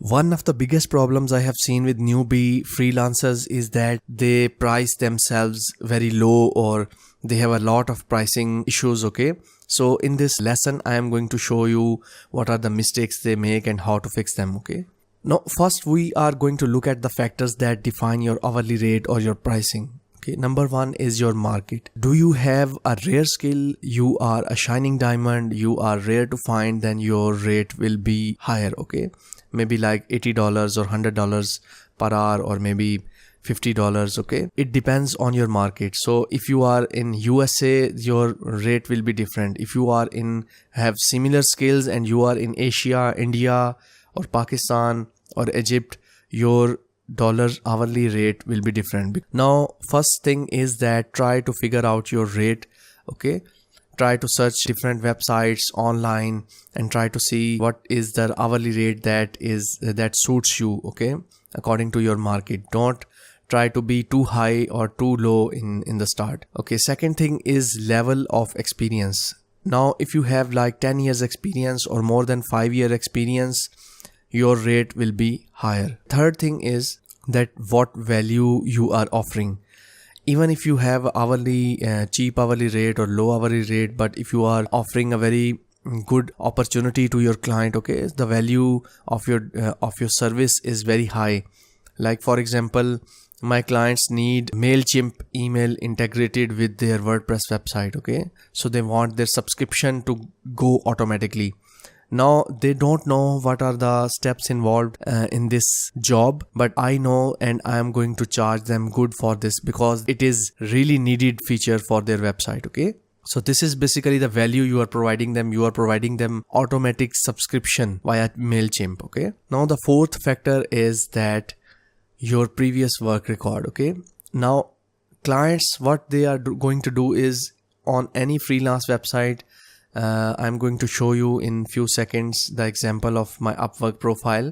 One of the biggest problems I have seen with newbie freelancers is that they price themselves very low, or they have a lot of pricing issues. Okay, so in this lesson I am going to show you what are the mistakes they make and how to fix them. Okay, now first we are going to look at the factors that define your hourly rate or your pricing. Okay, number one is your market. Do you have a rare skill? You are a shining diamond, you are rare to find, then your rate will be higher. Okay, maybe like $80 or $100 per hour, or maybe $50. Okay, it depends on your market. So if you are in USA, your rate will be different. If you are in have similar skills and you are in Asia, India or Pakistan or Egypt, your dollar hourly rate will be different. Now first thing is that try to figure out your rate. Okay, try to search different websites online and try to see what is the hourly rate that suits you. Okay, according to your market. Don't try to be too high or too low in the start. Okay, second thing is level of experience. Now if you have like 10 years experience or more than 5-year experience, your rate will be higher. Third thing is that what value you are offering. Even if you have hourly cheap hourly rate or low hourly rate, but if you are offering a very good opportunity to your client, okay, the value of your service is very high. Like for example, my clients need MailChimp email integrated with their WordPress website. Okay, so they want their subscription to go automatically. Now they don't know what are the steps involved in this job, but I know, and I am going to charge them good for this because it is really needed feature for their website. Okay, so this is basically the value you are providing them. You are providing them automatic subscription via MailChimp. Okay, now the fourth factor is that your previous work record. Okay, now clients, what they are going to do is on any freelance website, I'm going to show you in few seconds the example of my Upwork profile.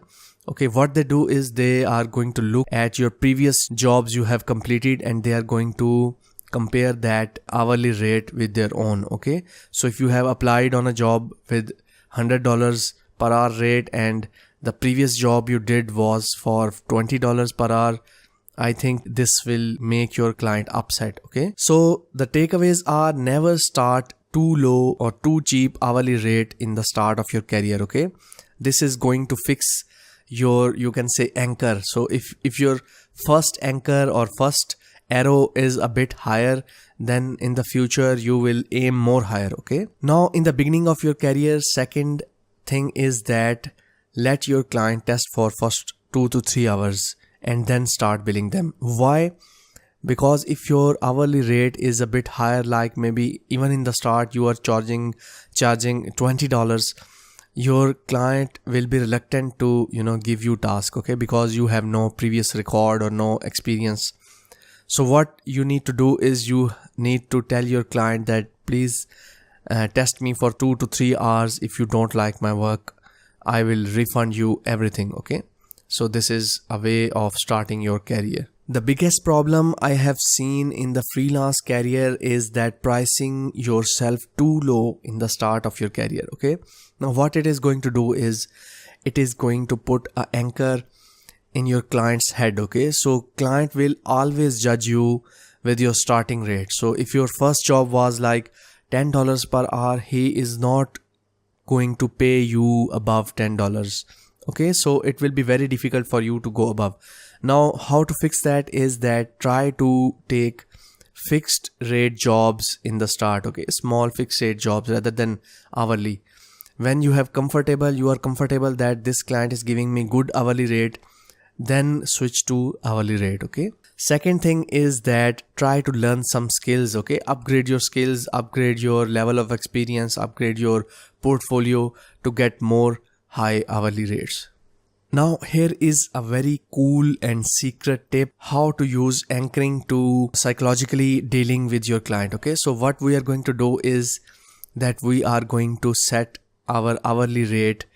Okay, what they do is they are going to look at your previous jobs you have completed and they are going to compare that hourly rate with their own. Okay, so if you have applied on a job with $100 per hour rate and the previous job you did was for $20 per hour, I think this will make your client upset. Okay, so the takeaways are: never start too low or too cheap hourly rate in the start of your career. Okay, this is going to fix your, you can say, anchor. So if your first anchor or first arrow is a bit higher, then in the future you will aim more higher. Okay, now in the beginning of your career, second thing is that let your client test for first 2 to 3 hours and then start billing them. Why? Because if your hourly rate is a bit higher, like maybe even in the start you are charging $20, your client will be reluctant to give you task. Okay, because you have no previous record or no experience. So what you need to do is you need to tell your client that please test me for 2 to 3 hours. If you don't like my work, I will refund you everything. Okay, so this is a way of starting your career. The biggest problem I have seen in the freelance career is that pricing yourself too low in the start of your career. Okay, now what it is going to do is it is going to put an anchor in your client's head. Okay, so client will always judge you with your starting rate. So if your first job was like $10 per hour, he is not going to pay you above $10. Okay, so it will be very difficult for you to go above. Now how to fix that is that try to take fixed rate jobs in the start. Okay, small fixed rate jobs rather than hourly. When you are comfortable that this client is giving me good hourly rate, then switch to hourly rate. Okay, second thing is that try to learn some skills. Okay, upgrade your skills, upgrade your level of experience, upgrade your portfolio to get more high hourly rates. Now here is a very cool and secret tip how to use anchoring to psychologically dealing with your client. Okay, so what we are going to do is that we are going to set our hourly rate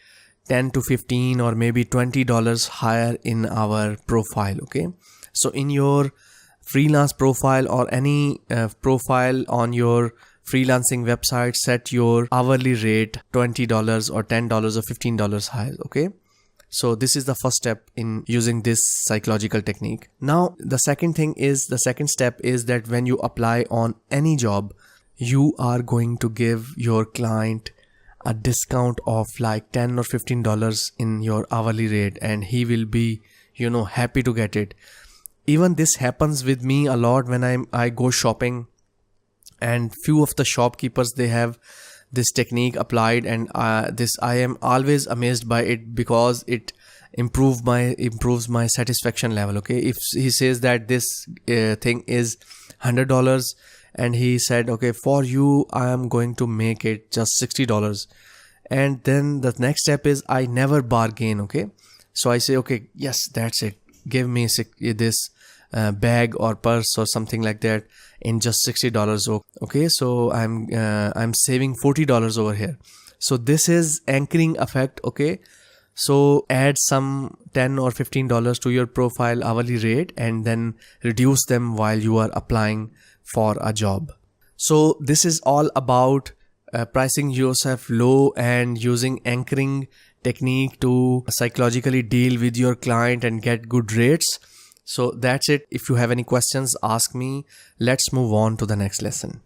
10 to 15 or maybe $20 higher in our profile. Okay, so in your freelance profile or any profile on your freelancing website, set your hourly rate $20 or $10 or $15 higher. Okay, So this is the first step in using this psychological technique. Now, the second step is that when you apply on any job, you are going to give your client a discount of like $10 or $15 in your hourly rate, and he will be, happy to get it. Even this happens with me a lot when I go shopping, and few of the shopkeepers, they have this technique applied, and I am always amazed by it because it improves my satisfaction level. Okay, if he says that this thing is $100 and he said, okay, for you I am going to make it just $60, and then the next step is I never bargain. Okay, so I say, okay, yes, that's it, give me this bag or purse or something like that in just $60. Okay, so I'm saving $40 over here. So this is anchoring effect. Okay, so add some $10 or $15 to your profile hourly rate and then reduce them while you are applying for a job. So this is all about pricing yourself low and using anchoring technique to psychologically deal with your client and get good rates. So that's it. If you have any questions, ask me. Let's move on to the next lesson.